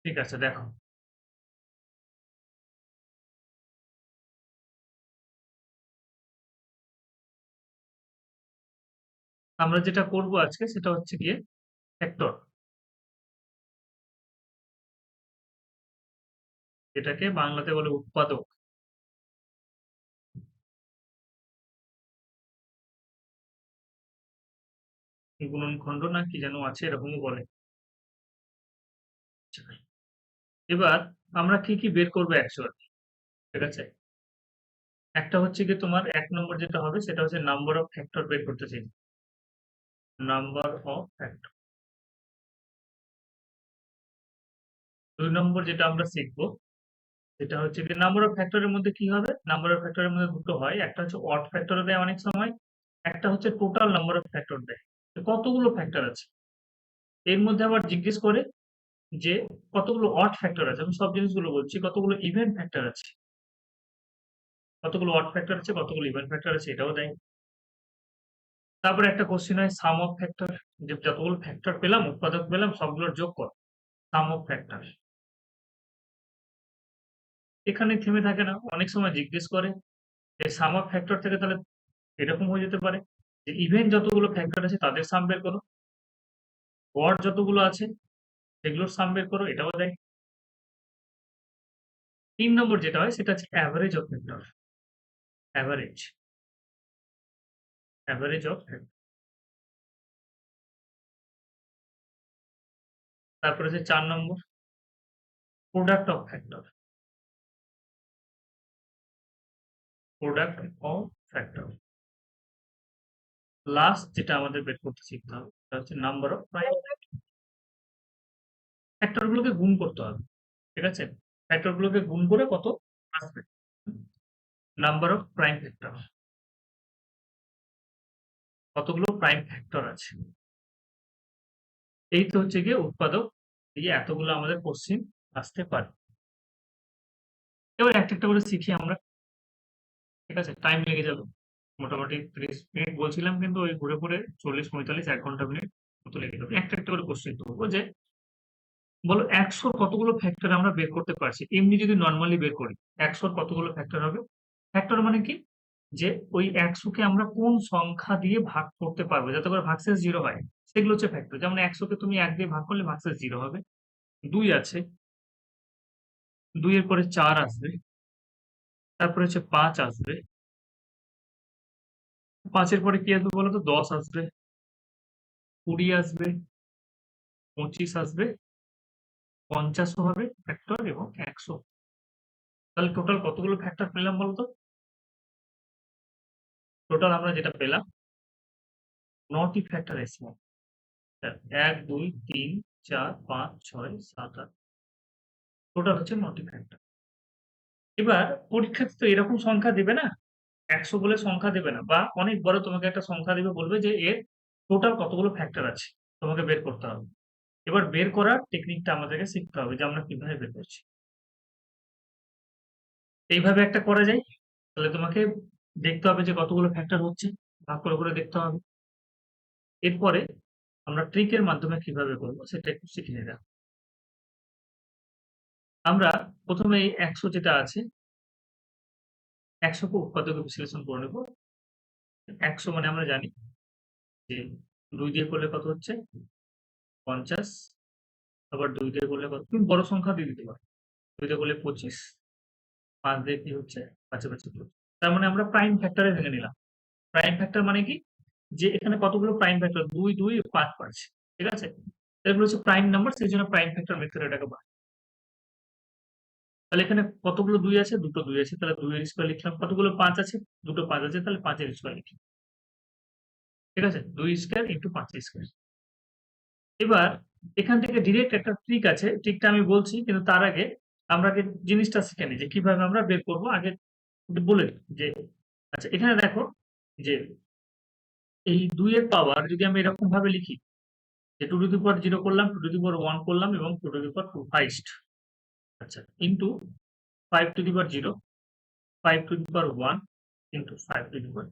ঠিক আছে, দেখো। আমরা যেটা করব আজকে সেটা হচ্ছে গিয়ে ফ্যাক্টর, যেটাকে বাংলাতে বলে উৎপাদক, গুণনখণ্ড না কি যেন আছে এরকমই বলে। এবার আমরা কি কি বের করবো অ্যাকচুয়ালি, ঠিক আছে? একটা হচ্ছে কি তোমার ১ নম্বর যেটা হবে সেটা হচ্ছে নাম্বার অফ ফ্যাক্টর বের করতে চাই। Number of factor. ২ নম্বর যেটা আমরা শিখবো সেটা হচ্ছে কি নাম্বার অফ ফ্যাক্টরের মধ্যে কি হবে? নাম্বার অফ ফ্যাক্টরের মধ্যে দুটো হয়। একটা হচ্ছে অড ফ্যাক্টর দেয় অনেক সময়, একটা হচ্ছে টোটাল নাম্বার অফ ফ্যাক্টর দেয়। তো কতগুলো ফ্যাক্টর আছে? এর মধ্যে আবার জিজ্ঞেস করে যে কতগুলো অড ফ্যাক্টর আছে। আমি সব জিনিসগুলো বলছি। কতগুলো ইভেন ফ্যাক্টর আছে, কতগুলো অড ফ্যাক্টর আছে, কতগুলো ইভেন ফ্যাক্টর আছে এটাও দেয়। তারপরে একটা কোশ্চেন হয় সাম অফ ফ্যাক্টর, যে যতগুলো ফ্যাক্টর পেলাম, উৎপাদক পেলাম, সবগুলোর যোগ কর, সাম অফ ফ্যাক্টর। এখানে থেমে থাকে না, অনেক সময় জিজ্ঞেস করে যে সাম অফ ফ্যাক্টর থেকে তাহলে এরকম হয়ে যেতে পারে যে ইভেন যতগুলো ফ্যাক্টর আছে তাদের সাম বের করো, অড যতগুলো আছে সেগুলোর সাম বের করো, এটাও দেয়। ৩ নম্বর যেটা হয় সেটা হচ্ছে average of factor, average, average of factor. তারপরে হচ্ছে ৪ number product of factor, product of factor. Last যেটা আমাদের বের করতে শিখতে হবে সেটা হচ্ছে নাম্বার অফ প্রাইম ফ্যাক্টর গুলোকে গুণ করতে হবে, ঠিক আছে? ফ্যাক্টর গুলোকে গুণ করে কত আসবে, নাম্বার অফ প্রাইম ফ্যাক্টর, কতগুলো প্রাইম ফ্যাক্টর আছে। এই তো হচ্ছে গিয়ে উৎপাদক দিয়ে এতগুলো আমাদের কোশ্চিন আসতে পারে। এবার একটা একটা করে শিখি আমরা, ঠিক আছে? টাইম লেগে যাবে মোটামুটি ৩০ মিনিট বলছিলাম, কিন্তু ওই ঘুরে ঘুরে ৪০ ৪৫ ১ ঘন্টা মিনিট মতো লেগে যাবে। একটা একটা করে কোশ্চেন করবো যে বলো ১০০ কতগুলো ফ্যাক্টর আমরা বের করতে পারছি এমনি যদি নর্মালি বের করি। ১০০ কতগুলো ফ্যাক্টর হবে? ফ্যাক্টর মানে কি, যে ওই ১০০ কে আমরা কোন সংখ্যা দিয়ে ভাগ করতে পারবো যাতে করে ভাগশেষ 0 হয়, সেগুলো হচ্ছে ফ্যাক্টর। যেমন ১০০ কে তুমি ১ দিয়ে ভাগ করলে ভাগশেষ 0 হবে। ২ আছে, ২ এর পরে ৪ আসবে, তারপরে হচ্ছে ৫ আসবে, ৫ এর পরে কি আসবে বলো তো? ১০ আসবে, ২০ আসবে, ২৫ আসবে, ৫০ ও হবে ফ্যাক্টর এবং ১০০। তাহলে টোটাল কতগুলো ফ্যাক্টর পেলাম বলতো? টোটাল আমরা যেটা পেলাম ৯টি ফ্যাক্টর এসেছে। ১, ২, ৩, ৪, ৫, ৬, ৭, ৮, টোটাল হচ্ছে ৯টি ফ্যাক্টর। এবার পরীক্ষাতে তো এরকম সংখ্যা দেবে না, ১০০ বলে সংখ্যা দেবে না, বা অনেক বড় তোমাকে একটা সংখ্যা দিবে, বলবে যে এর টোটাল কতগুলো ফ্যাক্টর আছে তোমাকে বের করতে হবে। এবার বের করার টেকনিকটা আমাদেরকে শিখতে হবে যে আমরা কিভাবে বের করছি। এইভাবে একটা করা যায়। তাহলে তোমাকে দেখতে হবে যে কতগুলো ফ্যাক্টর হচ্ছে, ভাগ করে করে দেখতে হবে। এরপরে আমরা ট্রিকের মাধ্যমে কিভাবে করবো সেটা একটু শিখে নিলাম। আমরা প্রথমে এই ১০০ যেটা আছে, ১০০ কে উৎপাদকে বিশ্লেষণ করে নেব। ১০০ মানে আমরা জানি যে ২ দিয়ে করলে কত হচ্ছে? ৫০। আবার ২ দিয়ে করলে কত? তুমি বড় সংখ্যা দিয়ে দিতে পারো। ২ দিয়ে করলে ২৫, ৫ দিয়ে কি হচ্ছে? পাশাপাশি ২৫। তার মানে আমরা প্রাইম ফ্যাক্টরে ভেঙে নিলাম। প্রাইম ফ্যাক্টর মানে কি? যে এখানে কতগুলো প্রাইম ফ্যাক্টর? ২, ২, ৫ পাচ্ছি। ঠিক আছে? এগুলো হচ্ছে প্রাইম নাম্বার, সেইজন্য প্রাইম ফ্যাক্টর মেথডে এটাকে বলে। তাহলে এখানে কতগুলো ২ আছে? দুটো ২ আছে। তাহলে ২ এর স্কয়ার লিখলাম। কতগুলো ৫ আছে? দুটো ৫ আছে। তাহলে ৫ এর স্কয়ার লিখলাম। ঠিক আছে? ২ স্কয়ার ইন্টু ৫ স্কয়ার। এবার এখান থেকে ডিরেক্ট একটা ট্রিক আছে। ট্রিকটা আমি বলছি, কিন্তু তার আগে আমরা আগে জিনিসটা শিখে নিই যে কিভাবে আমরা বের করব। আগে বলে নিই যে আচ্ছা, এখানে দেখো যে এই ২ এর পাওয়ার যদি আমি এরকম ভাবে লিখি যে 2 টু দি পাওয়ার 0 করলাম, 2 টু দি পাওয়ার 1 করলাম এবং 2 টু দি পাওয়ার 2 হাইয়েস্ট। আচ্ছা, into 5 to the power 0, 5 to the power 1 into 5 to the power.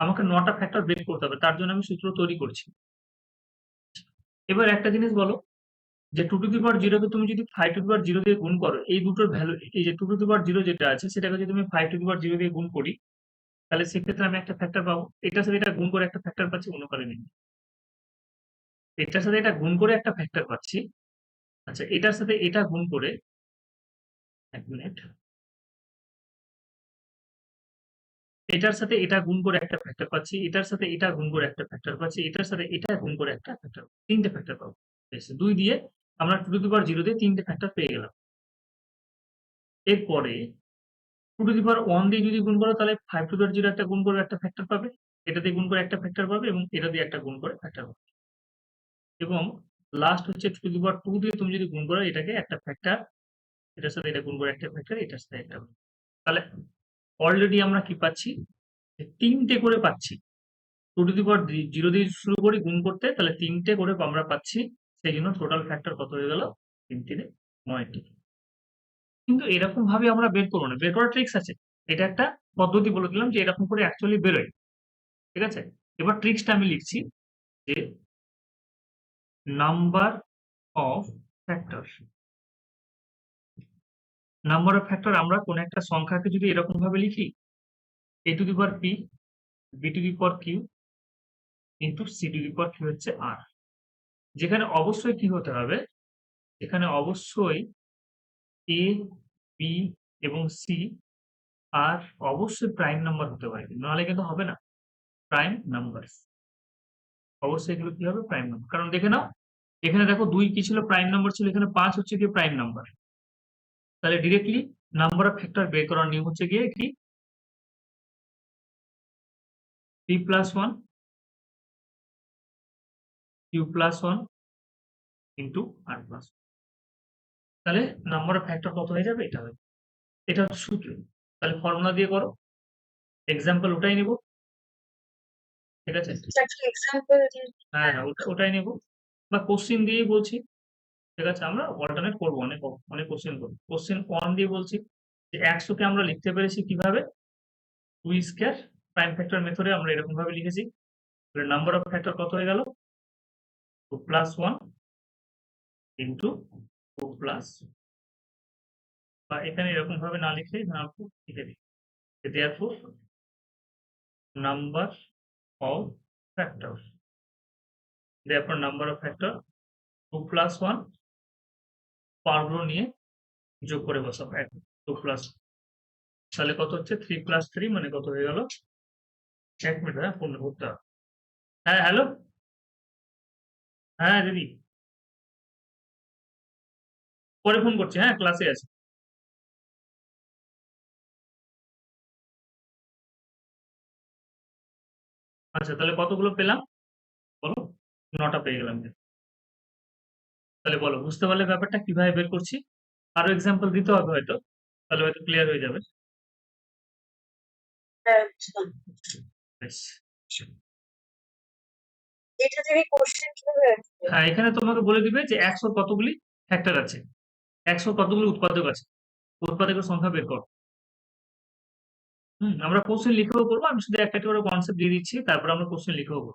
আমাকে ৯ টা ফ্যাক্টর বের করতে হবে। তার জন্য আমি সূত্র তৈরি করছি। এবার একটা জিনিস বলো যে 2 টু দি পাওয়ার 0 কে তুমি যদি 5 টু দি পাওয়ার 0 দিয়ে গুণ করো, এই দুটোর ভ্যালু, এই যে 2 টু দি পাওয়ার 0 যেটা আছে সেটাকে যদি আমি 5 টু দি পাওয়ার 0 দিয়ে গুণ করি, তাহলে সেক্ষেত্রে আমি একটা ফ্যাক্টর পাবো। এটার সাথে এটা গুণ করে একটা ফ্যাক্টর পাচ্ছি, অনুপাতে নেই। এটার সাথে এটা গুণ করে একটা ফ্যাক্টর পাচ্ছি। আচ্ছা, এটার সাথে এটা গুণ করে, এক মিনিট, এটার সাথে এটা গুণ করে একটা ফ্যাক্টর পাচ্ছি, এটার সাথে এটা গুণ করে একটা ফ্যাক্টর পাচ্ছি, এটার সাথে এটা গুণ করে একটা ফ্যাক্টর, তিনটে ফ্যাক্টর পাবো। বেশ, 2 দিয়ে আমরা 2 টু দি পাওয়ার 0 দিয়ে তিনটে ফ্যাক্টর পেয়ে গেলাম। এরপরে 2 টু দি পাওয়ার 1 দিয়ে যদি গুণ করো, তাহলে 5 টু দি পাওয়ার 0 একটা গুণ করে একটা ফ্যাক্টর পাবে, এটা দিয়ে গুণ করে একটা ফ্যাক্টর পাবে, এবং এটা দিয়ে একটা গুণ করে ফ্যাক্টর পাবে। এবং লাস্ট হচ্ছে 2 টু দি পাওয়ার 2 দিয়ে তুমি যদি গুণ করো, এটাকে একটা ফ্যাক্টর, এটার সাথে এটা গুণ করে একটা ফ্যাক্টর, এটার সাথে একটা। তাহলে অলরেডি আমরা কি পাচ্ছি, তিনটে করে পাচ্ছি। 2 টু দি পাওয়ার 0 দিয়ে শুরু করি গুণ করতে, তাহলে তিনটে করে আমরা পাচ্ছি। সেই জন্য টোটাল ফ্যাক্টর কত হয়ে গেল, 3 3 9টি। কিন্তু এরকম ভাবে আমরা বের করবো না, বের করার ট্রিক্স আছে। এটা একটা পদ্ধতি বলে দিলাম যে এরকম করে অ্যাকচুয়ালি বেরোয়। ঠিক আছে, এবার ট্রিক্সটা আমি লিখছি যে number of factor. Number of factor আমরা কোন একটা সংখ্যাকে যদি এরকম ভাবে লিখি, a to the power p, b to the power q into c to the power q হচ্ছে r। যেখানে অবশ্যই কি হতে হবে, এখানে অবশ্যই a, b এবং c আর অবশ্যই প্রাইম নাম্বার হতে পারে, নাহলে কিন্তু হবে না। প্রাইম নাম্বার, অবশ্যই এগুলো কি হবে, প্রাইম নাম্বার। কারণ দেখে নাও, এখানে দেখো 2 কি ছিল, প্রাইম নাম্বার ছিল, এখানে 5 হচ্ছে কি প্রাইম নাম্বার। তাহলে ডিরেক্টলি নাম্বার অফ ফ্যাক্টর বের করার নিয়ম হচ্ছে গিয়ে কি, p plus 1 q plus 1 into r plus. তাহলে নাম্বার অফ ফ্যাক্টর কত হয়ে যাবে, এটা হবে, এটা হচ্ছে সূত্র। তাহলে ফর্মুলা দিয়ে করো, এক্সাম্পল ওটাই নেব। ঠিক আছে, হ্যাঁ হ্যাঁ, ওটাই নেব, বা কোশ্চিন দিয়েই বলছি। ঠিক আছে, আমরা অল্টারনেট করবো, অনেক অনেক কোশ্চেন করবো। কোশ্চেন 1 দিয়ে বলছি যে 100 কে আমরা লিখতে পেরেছি কিভাবে, 2 স্কয়ার প্রাইম ফ্যাক্টর মেথডে আমরা এরকম ভাবে লিখেছি। তাহলে নাম্বার অফ ফ্যাক্টর কত হয়ে গেল, 2 প্লাস 1 ইন্টু 2 প্লাস, বা এখানে এরকম ভাবে না লিখে লিখে দিই, therefore number of factor, therefore number of factor 2 plus 1, পাওয়ারগুলো নিয়ে যোগ করে বসাবো, 2 প্লাস, তাহলে কত হচ্ছে 3 প্লাস 3 মানে কত হয়ে গেল, 1 মিনিট, হ্যাঁ ফোন করতে হবে। হ্যাঁ হ্যালো, হ্যাঁ দিদি, পরে ফোন করছি, হ্যাঁ ক্লাসে আছে। আচ্ছা, তাহলে কতগুলো পেলাম বলো, 9টা পেয়ে গেলাম। তাহলে বলো, বুঝতে পারলে ব্যাপারটা কিভাবে বের করছি? আরো এক্সাম্পল দিতে হবে হয়তো, তাহলে হয়তো ক্লিয়ার হয়ে যাবে। বেশ। হ্যাঁ, এখানে তোমাকে বলে দিবে যে 100 কতগুলি ফ্যাক্টর আছে, 100 কতগুলি উৎপাদক আছে, উৎপাদকের সংখ্যা বের করো। আমরা কোশ্চেন লিখেও করবো, আমি শুধু একটা একটা করে কনসেপ্ট দিয়ে দিচ্ছি, তারপর আমরা কোশ্চেন লিখেও করবো।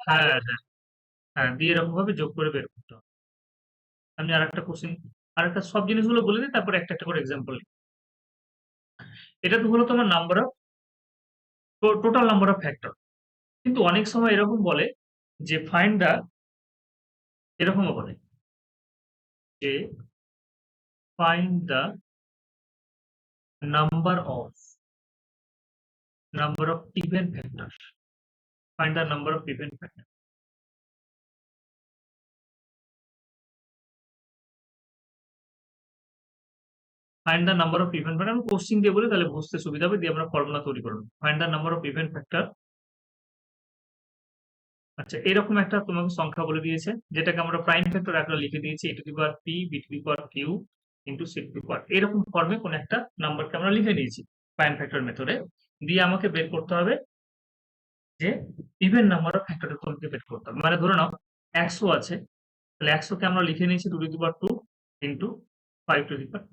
হ্যাঁ হ্যাঁ হ্যাঁ, দিয়ে এরকম ভাবে যোগ করে বের করতে হবে। আমি আরেকটা কোশ্চেন, আরেকটা সব জিনিসগুলো বলে দিই, তারপর একটা একটা করে এক্সাম্পল। এটা তো হলো তোমার number of, total number of factor. কিন্তু অনেক সময় এরকম বলে যে ফাইন্ড দা, এরকমও বলে যে find the number of even factor, find the number of even factor. Find the number of even factor, আমি কোশ্চিন দিয়ে বলি তাহলে বুঝতে সুবিধা হবে, দিয়ে আমরা ফর্মুলা তৈরি করবো। Find the number of even factor. আচ্ছা, এরকম একটা তোমাকে সংখ্যা বলে দিয়েছে, যেটাকে আমরা প্রাইম ফ্যাক্টর আকারে লিখে দিয়েছি, a to the power p, b to the power q into c to the power, এরকম ফর্মে কোন একটা নাম্বারকে আমরা লিখে নিয়েছি প্রাইম ফ্যাক্টর মেথডে। দিয়ে আমাকে বের করতে হবে যে ইভেন নাম্বার অফ ফ্যাক্টর তোমাকে বের করতে হবে। মানে ধরে নাও 100 আছে, তাহলে 100 কে আমরা লিখে নিয়েছি 2 to the power 2 into 5 to the power.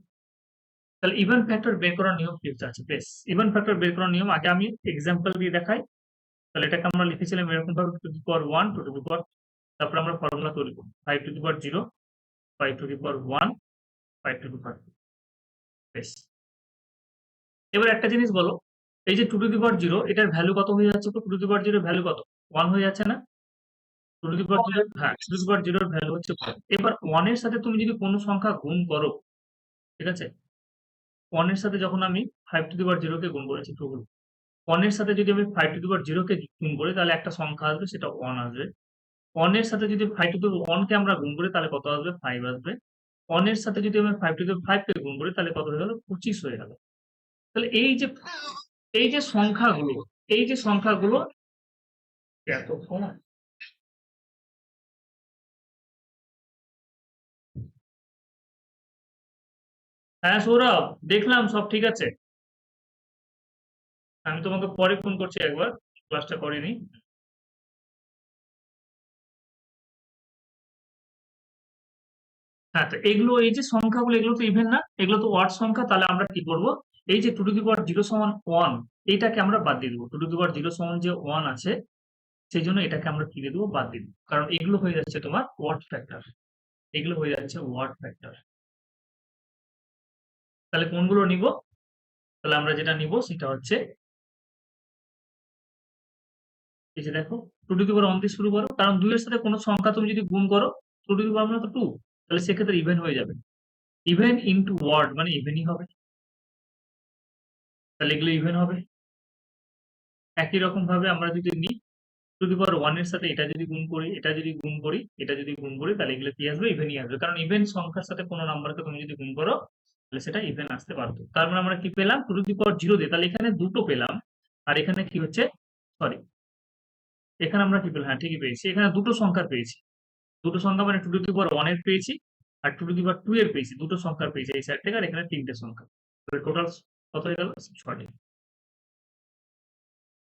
তাহলে ইভেন ফ্যাক্টর বের করার নিয়ম কি আছে, বেশ। ইভেন ফ্যাক্টর বের করার নিয়ম আগে আমি এক্সাম্পল দিয়ে দেখাই, তাহলে এটাকে আমরা লিখেছিলাম এরকম ভাবে two the power 1 to the পাওয়ার, তারপর আমরা ফর্মুলা তৈরি করব 5 to the power 0 5 to the power 1 5 to the power 2। বেশ, এবার একটা জিনিস বলো, এই যে টু টু দি পাওয়ার 0 এটার ভ্যালু কত হয়ে যাচ্ছে? তো টু টু দি পাওয়ার 0 এর ভ্যালু কত? 1 হয়ে যাচ্ছে না? টু টু দি পাওয়ার 0, হ্যাঁ, টু টু দি পাওয়ার 0 এর ভ্যালু হচ্ছে 1। এবার 1 এর সাথে তুমি যদি কোনো সংখ্যা গুণ করো, ঠিক আছে? 1 এর সাথে যখন আমি 5 টু দি পাওয়ার 0 কে গুণ করেছি, টু 1 এর সাথে যদি আমি 5 টু দি পাওয়ার 0 কে গুণ করি তাহলে একটা সংখ্যা আসবে, সেটা 1 আসবে। 1 এর সাথে যদি 5 টু দি 1 কে আমরা গুণ করি তাহলে কত আসবে? 5 আসবে। 1 এর সাথে যদি আমি 5 টু দি 5 কে গুণ করি তাহলে কত হয়ে গেল? 25 হয়ে গেল। তাহলে এই যে সংখ্যাগুলো, এই যে সংখ্যাগুলো এতক্ষণ হ্যাঁ সৌরভ, দেখলাম সব ঠিক আছে। আমি তোমাকে পরে ফোন করছি একবার, ক্লাসটা করিনি। হ্যাঁ, তো এগুলো এই যে সংখ্যাগুলো এগুলো তো ইভেন না, এগুলো তো অড সংখ্যা। তাহলে আমরা কি করব? এই যে টু টু দি পাওয়ার 0 সমান 1 এইটাকে আমরা বাদ দিয়ে দেবো। টু টু দি পাওয়ার 0 সমান যে 1 আছে সেই জন্য এটাকে আমরা কি দিয়ে দেবো? বাদ দিয়ে দেবো। কারণ এগুলো হয়ে যাচ্ছে তোমার ওয়াট ফ্যাক্টর, এগুলো হয়ে যাচ্ছে ওয়াট ফ্যাক্টর। তাহলে কোনগুলো নিব? তাহলে আমরা যেটা নিব সেটা হচ্ছে এই যে দেখো, টু টু দি পাওয়ার 1 দিয়ে শুরু করো, কারণ 2 এর সাথে কোনো সংখ্যা তুমি যদি গুণ করো, টু টু দি পাওয়ার মানে তো 2, তাহলে সেক্ষেত্রে ইভেন হয়ে যাবে। ইভেন ইনটু ওয়াট মানে ইভেনই হবে, তাহলে এগুলো ইভেন হবে। একই রকম ভাবে আমরা যদি নিই টু দি পাওয়ার 1 এর সাথে এটা যদি গুণ করি, এটা যদি গুণ করি, এটা যদি গুণ করি, তাহলে এগুলো কি আসবে? ইভেনই আসবে। কারণ ইভেন সংখ্যার সাথে কোনো নাম্বারকে তুমি যদি গুণ করো তাহলে সেটা ইভেন আসতে পারতো। তার মানে আমরা কি পেলাম? টু টু দি পাওয়ার 0 দিয়ে, তাহলে এখানে দুটো পেলাম। আর এখানে কি হচ্ছে? সরি, এখানে আমরা কি পেলাম? হ্যাঁ, ঠিকই পেয়েছি, এখানে দুটো সংখ্যা পেয়েছি। দুটো সংখ্যা মানে টু টু দি পাওয়ার 1 এর পেয়েছি আর টু টু দি পাওয়ার 2 এর পেয়েছি। দুটো সংখ্যা পেয়েছি এই সাইড থেকে, আর এখানে তিনটে সংখ্যা। টোটাল কত হয়ে গেল? 6টি।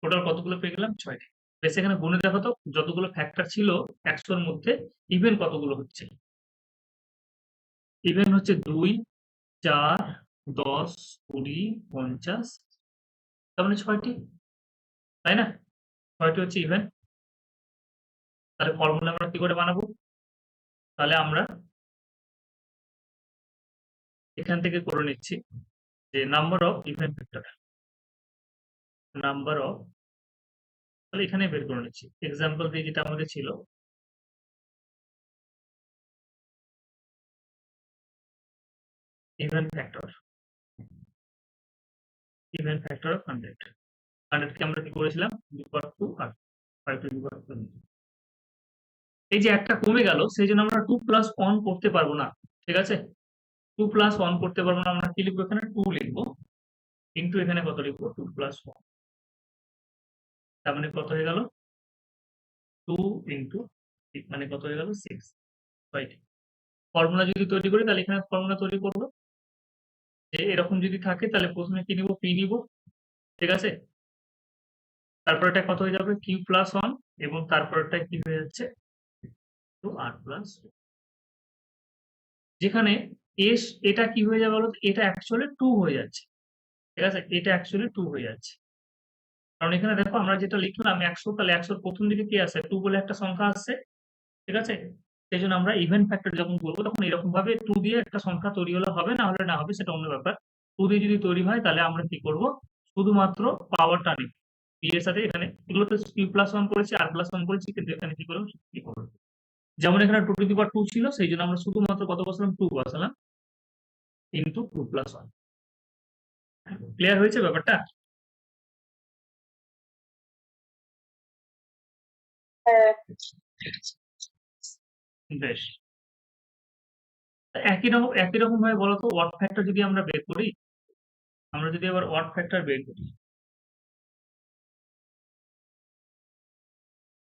টোটাল কতগুলো পেয়ে গেলাম? 6টি। বেশ, এখানে গুণে দেখো তো যতগুলো ফ্যাক্টর ছিল 100 এর মধ্যে ইভেন কতগুলো হচ্ছে? ইভেন হচ্ছে 2, 4, 10, 20, 50, তার মানে 6টি, তাই না? 6টি হচ্ছে ইভেন। তাহলে ফর্মুলা আমরা কি করে বানাবো? তাহলে আমরা এখান থেকে করে নিচ্ছি যে number of even factor, number of, তাহলে এখানে বের করে নিচ্ছি এক্সাম্পল দিয়ে যেটা আমাদের ছিল even factor, even factor of 100। 100 কে আমরা কি করেছিলাম? 2 আর 5 টু দি পাওয়ার 2। এই যে একটা কমে গেল সেই জন্য আমরা 2 প্লাস 1 করতে পারবো না, ঠিক আছে? 2 প্লাস 1 করতে পারবো না, আমরা কি লিখবো? এখানে 2 লিখবো, কিন্তু এখানে কত লিখবো? 2 প্লাস 1, তার মানে কত হয়ে গেল? 2 ইন্টু মানে কত হয়ে গেল? 6, রাইট? ফর্মুলা যদি তৈরি করি তাহলে এখানে ফর্মুলা তৈরি করবো যে এরকম যদি থাকে তাহলে প্রথমে কি নিব? পি নিব, ঠিক আছে? তারপর এটা কত হয়ে যাবে? কিউ প্লাস 1, এবং তারপরটা কি হয়ে যাচ্ছে? টু আর প্লাস, যেখানে এস এটা কি হয়ে যাবে বলতো? এটা অ্যাকচুয়ালি 2 হয়ে যাচ্ছে, ঠিক আছে? এটা অ্যাকচুয়ালি 2 হয়ে যাচ্ছে। কারণ এখানে দেখো আমরা যেটা লিখলাম 100, তাহলে 100 এর প্রথম দিকে কি আছে? 2 বলে একটা সংখ্যা আসছে, ঠিক আছে? সেই জন্য আমরা ইভেন ফ্যাক্টর যখন বলবো তখন এরকম ভাবে 2 দিয়ে একটা সংখ্যা তৈরি হলে হবে, না হলে না হবে, সেটা অন্য ব্যাপার। 2 দিয়ে যদি তৈরি হয় তাহলে আমরা কি করব? শুধুমাত্র পাওয়ারটা নিব। পি এর সাথে এখানে এগুলোতে কিউ প্লাস 1 করেছি, আর প্লাস 1 করেছি, কিন্তু এখানে কি করব? কি করব? যেমন এখানে 2 টু দি পাওয়ার 2 ছিল সেই জন্য আমরা শুধুমাত্র কত বসালাম? 2 বসালাম ইনটু 2 প্লাস 1। ক্লিয়ার হয়েছে ব্যাপারটা? বেশ, একই রকম ভাবে বলতো ওয়াট ফ্যাক্টর যদি আমরা বের করি, আমরা যদি আবার ওয়াট ফ্যাক্টর বের করি,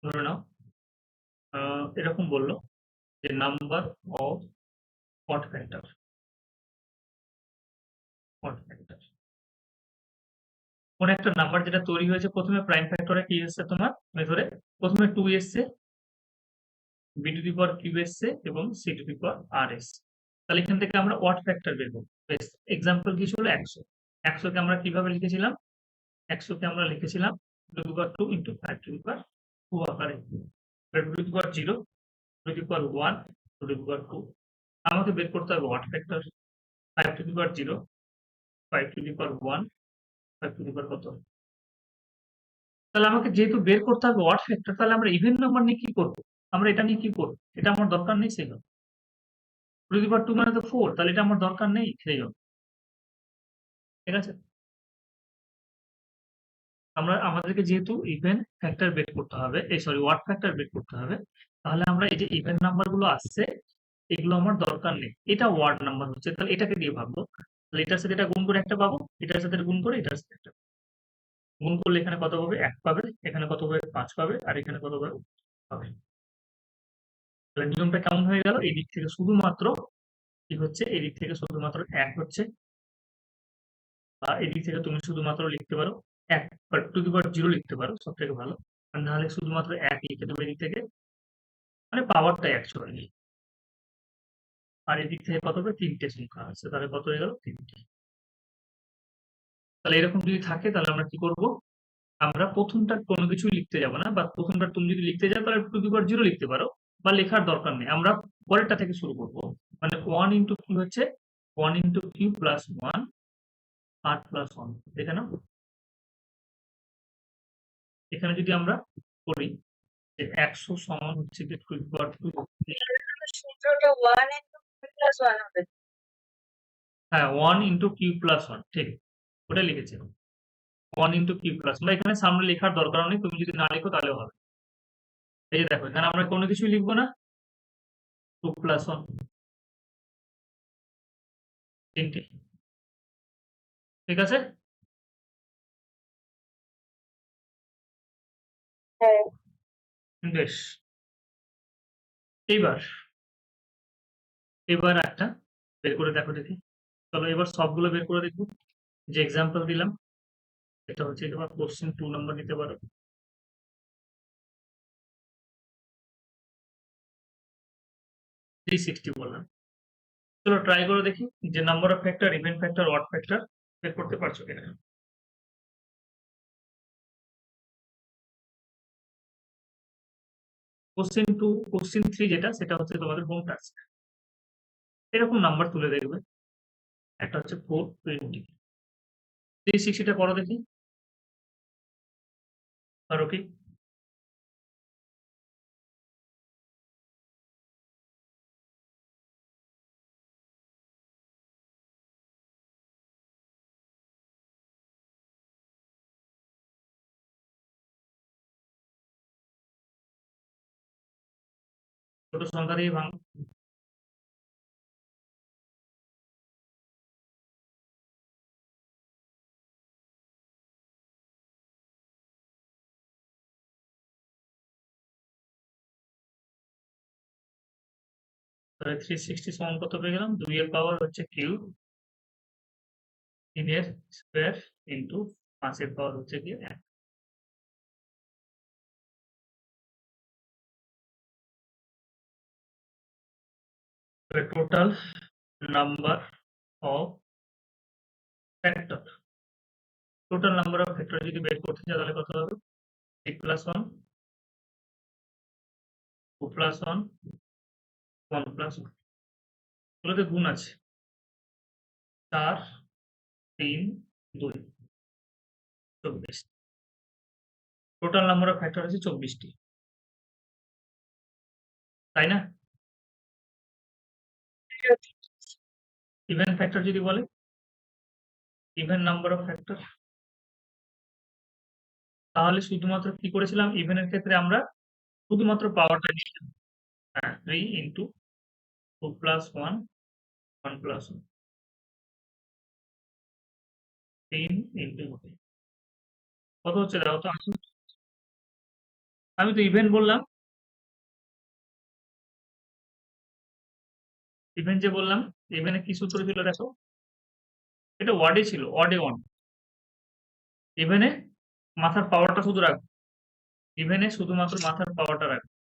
ধরে নাও এরকম বললো যে number of what factor, what factor কোন একটা নাম্বার যেটা তৈরি হয়েছে, প্রথমে প্রাইম ফ্যাক্টরে কি এসছে তোমার মেথডে? প্রথমে 2 এসছে, B to the power Q এসছে, এবং সি টু দি পাওয়ার আর এসছে। তাহলে এখান থেকে আমরা ওয়াট ফ্যাক্টর বের করবো। বেশ, এক্সাম্পল কি ছিল? 100। 100 কে আমরা কিভাবে লিখেছিলাম? 100 কে আমরা লিখেছিলাম to the power 2 into 5 to the power 2 আকারে। To the power 0, to the power 1, to the power 2। আমাকে বের করতে হবে what factor. 5 to the power 0, 5 to the power 1, 5 to the power কত? তাহলে আমাকে যেহেতু বের করতে হবে ওয়াট ফ্যাক্টর, তাহলে আমরা ইভেন নাম্বার নিয়ে কি করব? আমরা এটা নিয়ে কি করব? এটা আমার দরকার নেই সেই জন্য। টু দি পাওয়ার 2 মানে তো 4, তাহলে এটা আমার দরকার নেই সেই জন্য। ঠিক আছে? আমাদেরকে যেহেতু ইভেন ফ্যাক্টর বের করতে হবে, সরি ওয়াট ফ্যাক্টর বের করতে হবে, তাহলে আমরা এই যে ইভেন নাম্বার গুলো আসছে এগুলো আমার দরকার নেই। এটা ওয়ার্ড নাম্বার হচ্ছে, তাহলে এটাকে দিয়ে ভাববো। তাহলে এটার সাথে এটা গুণ করে একটা পাবো, এটার সাথে গুণ করে এটার সাথে একটা গুণ করলে এখানে কত পাবে? 1 পাবে, এখানে কত পাবে? 5 পাবে, আর এখানে কত পাবে? তাহলে নিয়মটা কেমন হয়ে গেল? এই দিক থেকে শুধুমাত্র কি হচ্ছে? এই দিক থেকে শুধুমাত্র 1 হচ্ছে, বা এই দিক থেকে তুমি শুধুমাত্র লিখতে পারো 1 বা টু দি পাওয়ার 0 লিখতে পারো, সব থেকে ভালো। আর নাহলে শুধুমাত্র 1 লিখে দেবো এদিক থেকে, মানে পাওয়ারটাই 100 আর এদিক থেকে কত হবে? 3টে সংখ্যা আছে, তাহলে কত হয়ে গেল? 3টে। তাহলে এরকম যদি থাকে তাহলে আমরা কি করব? আমরা প্রথমটার কোনো কিছুই লিখতে যাব না, বা প্রথমটা তুমি যদি লিখতে যাও তাহলে টু দি পাওয়ার 0 লিখতে পারো, বা লেখার দরকার নেই। আমরা পরেরটা থেকে শুরু করব। মানে 1 ইনটু কিউ হচ্ছে 1 ইনটু কিউ প্লাস 1 8 প্লাস 1। দেখে নাও, এখানে যদি আমরা করি যে 100 সমান হচ্ছে কি টু দি পাওয়ার 2। সূত্রটা 1 into q plus 1 হবে। হ্যাঁ, 1 ইনটু কিউ প্লাস 1, ঠিক ওটা লিখেছি। 1 ইনটু কিউ প্লাস, বা এখানে সামনে লেখার দরকার নেই, তুমি যদি না লিখো তাহলেও হবে। এই যে দেখো, এখানে আমরা কোনো কিছুই লিখবো না, 2 প্লাস 1, 3টে। ঠিক আছে? হ্যাঁ। বেশ, এইবার এবার একটা বের করে দেখো দেখি। চলো এবার সবগুলো বের করে দেখবো। যে এক্সাম্পল দিলাম এটা হচ্ছে তোমার কোশ্চেন 2 নম্বর নিতে পারো। 360 বললাম। চলো ট্রাই করে দেখি যে number of factor, even factor, odd factor বের করতে পারছো কিনা। কোশ্চেন 3 যেটা, সেটা হচ্ছে তোমাদের হোম টাস্ক। এরকম নাম্বার তুলে দেখবে। একটা হচ্ছে 420। 360টা করো দেখি, পারো কি? ছোট সংখ্যা দিয়ে ভাঙো। তাহলে 360 সমান কত পেয়ে গেলাম? 2 এর পাওয়ার হচ্ছে কিউ, 3 এর স্কোয়ার ইন্টু 5 এর পাওয়ার হচ্ছে কি 1। Total number of factor, total number of factor যদি বের করতে চাই তাহলে কত হবে? 3 প্লাস 1, 2 প্লাস 1, 1 প্লাস 1। এগুলোতে গুণ আছে, 4 3 2 24। টোটাল নাম্বার অফ ফ্যাক্টর আছে 24টি, তাই না? ইভেন ফ্যাক্টর যদি বলে, ইভেন নাম্বার অফ ফ্যাক্টর, তাহলে শুধুমাত্র কি করেছিলাম? ইভেনের ক্ষেত্রে আমরা শুধুমাত্র পাওয়ারটা নিয়েছিলাম। হ্যাঁ, 3 ইন্টু 2 প্লাস 1, 1 প্লাস 1, 3 ইন্টু কত হচ্ছে দেখো তো। আমি তো ইভেন বললাম, ইভেন যে বললাম, ইভেনে কি সূত্র ছিল দেখো, এটা ওয়ার্ডে ছিল, ওয়ার্ডে 1। ইভেনে মাথার পাওয়ারটা শুধু রাখবে, ইভেনে শুধুমাত্র মাথার পাওয়ারটা রাখবে।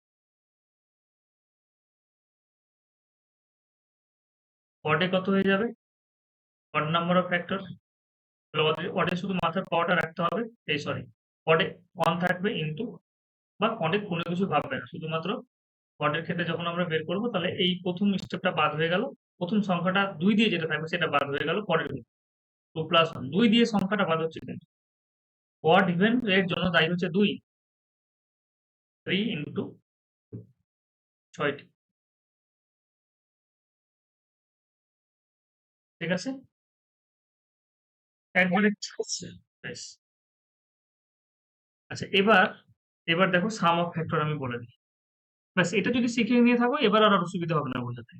ওয়ার্ডে কত হয়ে যাবে? অড নাম্বার অফ ফ্যাক্টর, ওয়ার্ডে শুধু মাথার পাওয়ারটা রাখতে হবে, এই সরি, পদে 1 থাকবে ইনটু বা পদে কোনো কিছু ভাববে না, শুধুমাত্র পদের ক্ষেত্রে যখন আমরা বের করবো তাহলে এই প্রথম স্টেপটা বাদ হয়ে গেল, প্রথম সংখ্যাটা 2 দিয়ে যেটা থাকবে সেটা বাদ হয়ে গেল পরের 2 প্লাস 1, 2 দিয়ে সংখ্যাটা বাদ হচ্ছে কিন্তু অড ইভেন এর জন্য দায়ী হচ্ছে 2, 3 ইনটু 6টি। ঠিক আছে, একবারে বেশ। আচ্ছা, এবার এবার দেখো সাম অফ ফ্যাক্টর আমি বলে দিই, ব্যাস এটা যদি শিখে নিয়ে থাকো এবার আর অসুবিধা হবে না বোঝাতে।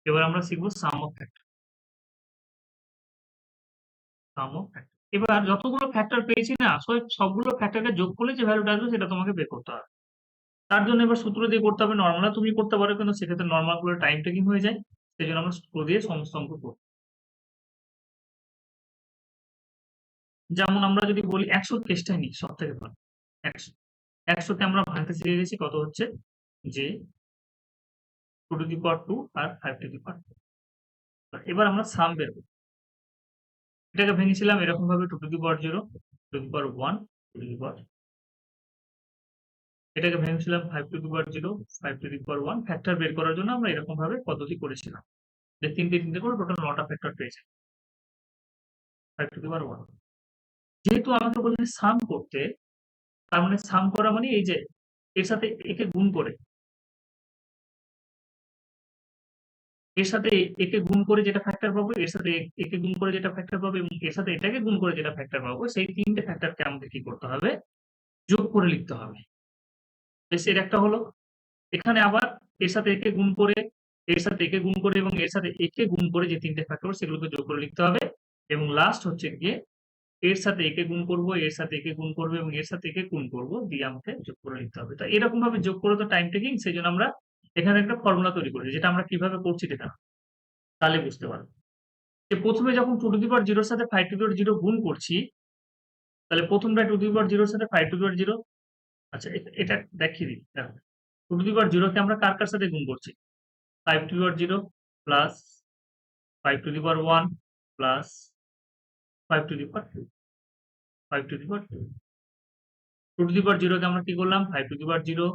এবার আমরা শিখবো sum of factor. Sum of factor, এবার যতগুলো ফ্যাক্টর পেয়েছি না সবগুলো ফ্যাক্টরকে যোগ করলে যে ভ্যালুটা আসবে সেটা তোমাকে বের করতে হবে। তার জন্য এবার সূত্র দিয়ে করতে হবে, নর্মালও তুমি করতে পারো কিন্তু সেক্ষেত্রে নর্মাল করে টাইম টেকিং হয়ে যায়, সেই জন্য আমরা সূত্র দিয়ে সমস্ত অঙ্ক করব। যেমন আমরা যদি বলি 100 কেসটাই নিই সব থেকে ভালো। 100, 100কে আমরা ভাঙতে শিখে গেছি কত হচ্ছে, যে 2 to the power 2 R 5 to the power 2। এবার আমরা সাম বের করব। এটাকে ভেঙেছিলাম এরকম ভাবে 2 to the power 0, 2 to the power 1, 2 to the power, এটাকে ভেঙেছিলাম 5 to the power 0, 5 to the power 1। Factor বের করার জন্য আমরা এরকম ভাবে পদ্ধতি করেছিলাম যে তিনটে তিনটে করে টোটাল 9টা ফ্যাক্টর পেয়েছে 5 টু দি পাওয়ার 1। যেহেতু আমাকে বলেছে সাম করতে, তার মানে সাম করা মানে এই যে এর সাথে একে গুণ করে, এর সাথে একে গুণ করে যেটা ফ্যাক্টর পাবো, এর সাথে একে গুণ করে যেটা ফ্যাক্টর পাবো এবং এর সাথে এটাকে গুণ করে যেটা ফ্যাক্টর পাবো, সেই তিনটে ফ্যাক্টরকে আমাদের কি করতে হবে, যোগ করে লিখতে হবে। বেশ, এর একটা হলো। এখানে আবার এর সাথে একে গুণ করে, এর সাথে একে গুণ করে এবং এর সাথে একে গুণ করে যে তিনটে ফ্যাক্টর সেগুলোকে যোগ করে লিখতে হবে। এবং লাস্ট হচ্ছে গিয়ে এর সাথে একে গুণ করব, এর সাথে একে গুণ করবো এবং এর সাথে একে গুণ করব দিয়ে আমাকে যোগ করে লিখতে হবে। তো এরকম ভাবে যোগ করে তো টাইম টেকিং, সেই জন্য আমরা এখানে একটা ফর্মুলা তৈরি করেছি যেটা আমরা কিভাবে করছি এটা তাহলে বুঝতে পারবো। যে প্রথমে যখন 2 টু দি পাওয়ার 0 এর সাথে 5 টু দি পাওয়ার 0 গুণ করছি, তাহলে প্রথমটা 2 টু দি পাওয়ার 0 এর সাথে 5 টু দি পাওয়ার 0। আচ্ছা, এটা দেখিয়ে দিই। দেখো 2 টু দি পাওয়ার 0 কে আমরা কার সাথে গুণ করছি, 5 to the power 0 plus 5 to the power 1 plus 5 to the power 2, 5 to the power 2। 2 to the power 0 কে আমরা কি করলাম, 5 টু দি পাওয়ার 0,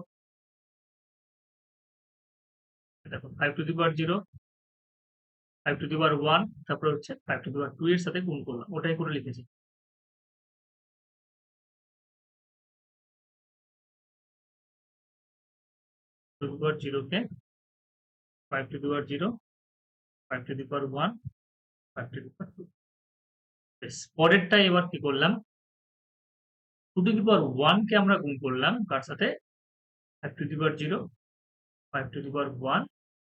দেখো 5 to the power 0, 5 to the power 1, তারপর হচ্ছে 5 টু দি পাওয়ার 2 এর সাথে গুণ করলাম, ওটাই করে লিখেছি। 2 টু দি পাওয়ার 0 কে 5 to the power 0, 5 to the power 1, 5 to the power 2। বেশ, পরেরটা এবার কি করলাম, 2 টু দি পাওয়ার 1 কে আমরা গুণ করলাম কার সাথে, 5 to the power 0, 5 to the power 1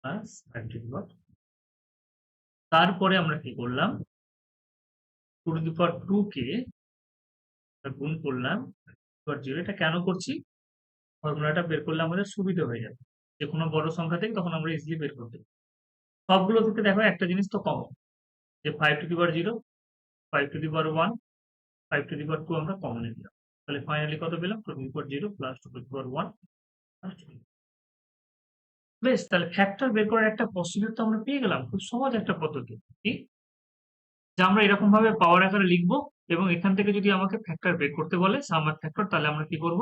plus 5 to the power 2। তারপরে আমরা কি করলাম, 2 টু দি পাওয়ার 2 কে গুণ করলাম 2 টু দি পাওয়ার 0। এটা কেন করছি, ফর্মুলাটা বের করলে আমাদের সুবিধা হয়ে যাবে। যে কোনো বড় সংখ্যা থেকে তখন আমরা ইজিলি বের করতে পারি। সবগুলো থেকে দেখো একটা জিনিস তো কমন, যে 5 to the power 0, 5 to the power 1, 5 to the power 2 আমরা কমন নিলাম। তাহলে ফাইনালি কত পেলাম, 2 to the power 0 plus 2 to the power 1 plus 2 to the power. বেশ, তাহলে ফ্যাক্টর বের করার একটা প্রসিডিউর তো আমরা পেয়ে গেলাম, খুব সহজ একটা পদ্ধতি। কি, যে আমরা এরকম ভাবে পাওয়ার আকারে লিখবো এবং এখান থেকে যদি আমাকে ফ্যাক্টর বের করতে বলে সাম অফ ফ্যাক্টর, তাহলে আমরা কি করব,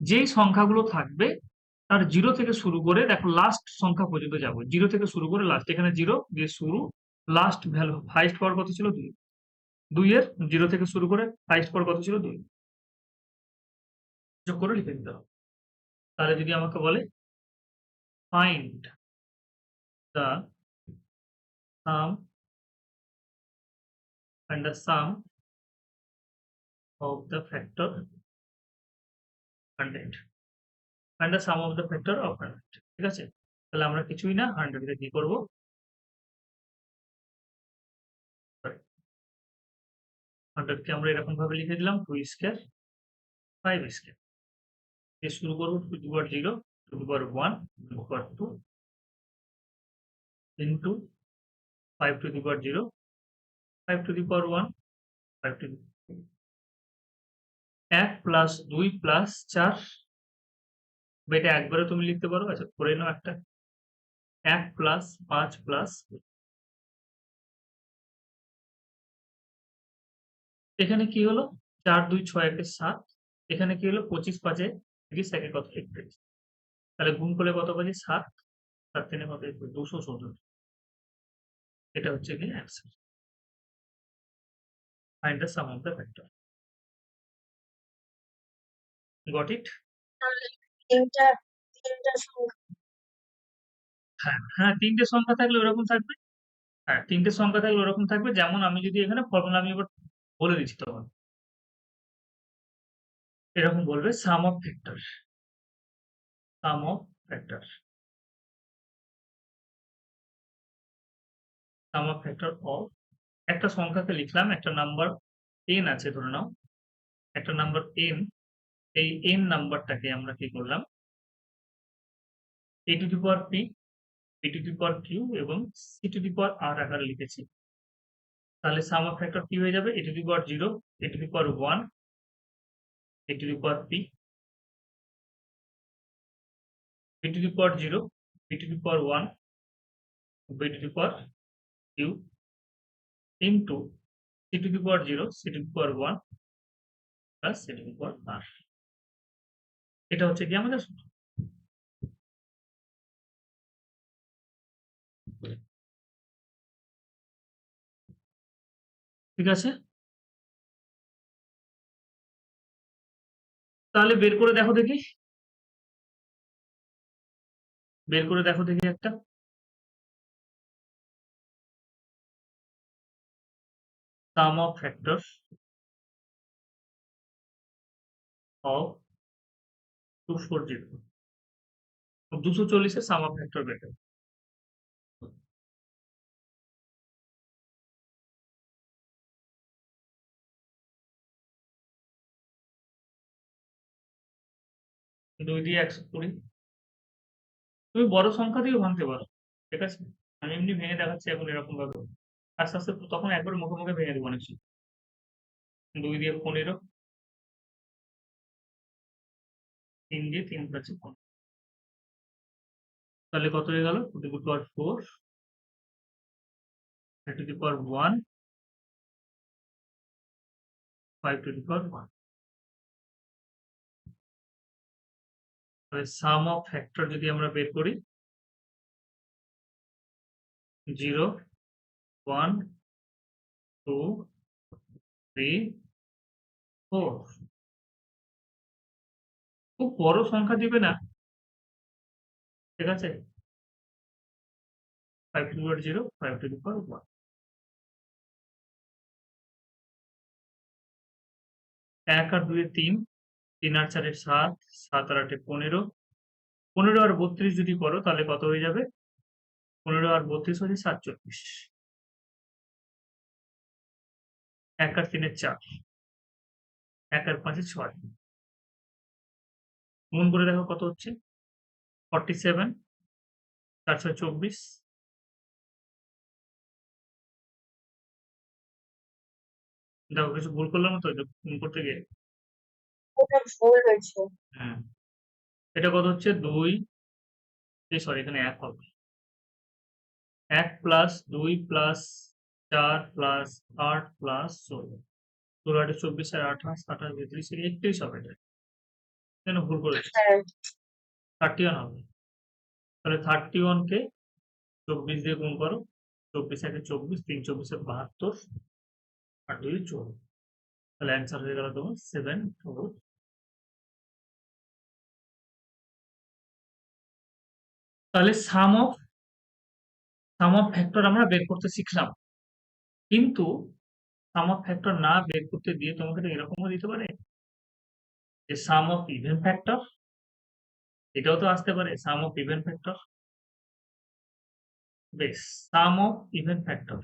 যেই সংখ্যাগুলো থাকবে তার 0 থেকে শুরু করে দেখো লাস্ট সংখ্যা পর্যন্ত যাব, 0 থেকে শুরু করে লাস্ট, এখানে 0 দিয়ে শুরু, লাস্ট ভ্যালু হাইস্ট পাওয়ার কত ছিল 2, 2 এর 0 থেকে শুরু করে হাইস্ট পাওয়ার কত ছিল 2, যোগ করে লিখে দিতে হবে। তাহলে যদি আমাকে বলে find the some and the sum of the factor 100 and the sum of the factor of 100, ঠিক আছে, তাহলে আমরা কিছুই না 100 কে কি করব, 100 কে আমরা এরকম ভাবে লিখে দিলাম 2 স্কয়ার 5 স্কয়ার দিয়ে শুরু করব, 2 to the power 0, 2 to the power 1, 2 to the power 2 into 5 to the power 0, 5 to the power 1, 5 to the 1 plus 2 plus 4, এটা একবারে তুমি লিখতে পারো। আচ্ছা, করে নাও একটা 1 প্লাস 5 প্লাস এখানে কি হলো 4 2 6 1 7, এখানে কি হলো 25 5 30 1 কত 31, তাহলে গুণ করলে কত পাচ্ছি 7, 7 3 কত 214। এটা হচ্ছে কি answer. Find the sum of the factor. Got it? তাহলে তিনটা তিনটা সংখ্যা হ্যাঁ, হ্যাঁ, ৩ টে সংখ্যা থাকলে ওরকম থাকবে। হ্যাঁ, ৩ টে সংখ্যা থাকলে ওরকম থাকবে। যেমন আমি যদি এখানে ফর্মুলা আমি এবার বলে দিচ্ছি তখন। এরকম বলবে sum of factor, sum of factor, sum of factor of একটা সংখ্যাকে লিখলাম, একটা নাম্বার n আছে ধরে নাও। একটা নাম্বার n, এই n নাম্বারটাকে আমরা কি করলাম a to the power p, b to the power q এবং c to the power r আকারে লিখেছি। তাহলে সাম অফ ফ্যাক্টর কি হয়ে যাবে? a to the power 0, a to the power 1, a to the power p, b to the power 0, b to the power 1, b to the power q into c to the power 0, c to the power 1 plus c to the power r। এটা হচ্ছে কি আমাদের সূত্র। ঠিক আছে? তাহলে বের করে দেখো দেখি, বের করে দেখো দেখি একটা। সাম অফ ফ্যাক্টর অফ 240, 240 এর সাম অফ ফ্যাক্টর বের করো। দুই দিয়ে 120, তুমি বড় সংখ্যা দিয়েও ভাঙতে পারো। ঠিক আছে? আমি এমনি ভেঙে দেখাচ্ছি এখন এরকম ভাবে। আস্তে আস্তে তখন একবার মুখে মুখে ভেঙে দেবো অনেক সময়। 2 দিয়ে 15, 3 দিয়ে 3 পাচ্ছে 15। তাহলে কত হয়ে গেল? 2 to the power 4, 5 to the power 1, 5 to the power 1। তাহলে সাম অফ ফ্যাক্টর যদি আমরা বের করি 0, 1, 2, 3, 4, খুব বড় সংখ্যা দিবে না। ঠিক আছে? 5 to the power 0, 5 to the power 1। 1 আর 2 এ 3, 3 আর 4 এ 7, 7 আর 8 এ 15, 15 আর 32 যদি করো তাহলে কত হয়ে যাবে? 15 আর 32 হচ্ছে 47। 1 আর 3 এ 4, 1 আর 5 এ 6, গুণ করে দেখো কত হচ্ছে? 47, 4 6 24। দেখো কিছু ভুল করলাম না তো এটা গুণ করতে গিয়ে? ওটা ভুল হয়েছে। হ্যাঁ। এটা কত হচ্ছে? 2, সরি এখানে 1 হবে। 1 প্লাস 2 প্লাস 4 প্লাস 8 প্লাস 16, 16 8 24 আর 28, 28 32 31 হবে এটা। কেন ভুল করেছি? হ্যাঁ 31 হবে। তাহলে 31 কে 24 দিয়ে গুণ করো। 24 একে 24, 3 24 এ 72 আর 2 14। তাহলে অ্যান্সার হয়ে গেল তোমার 7 4। তাহলে সাম অফ ফ্যাক্টর আমরা বের করতে শিখলাম। কিন্তু সাম অফ ফ্যাক্টর না বের করতে দিয়ে তোমাকে তো এরকমও দিতে পারে যে সাম অফ ইভেন ফ্যাক্টর, এটাও তো আসতে পারে সাম অফ ইভেন ফ্যাক্টর। বেশ, sum of even factor,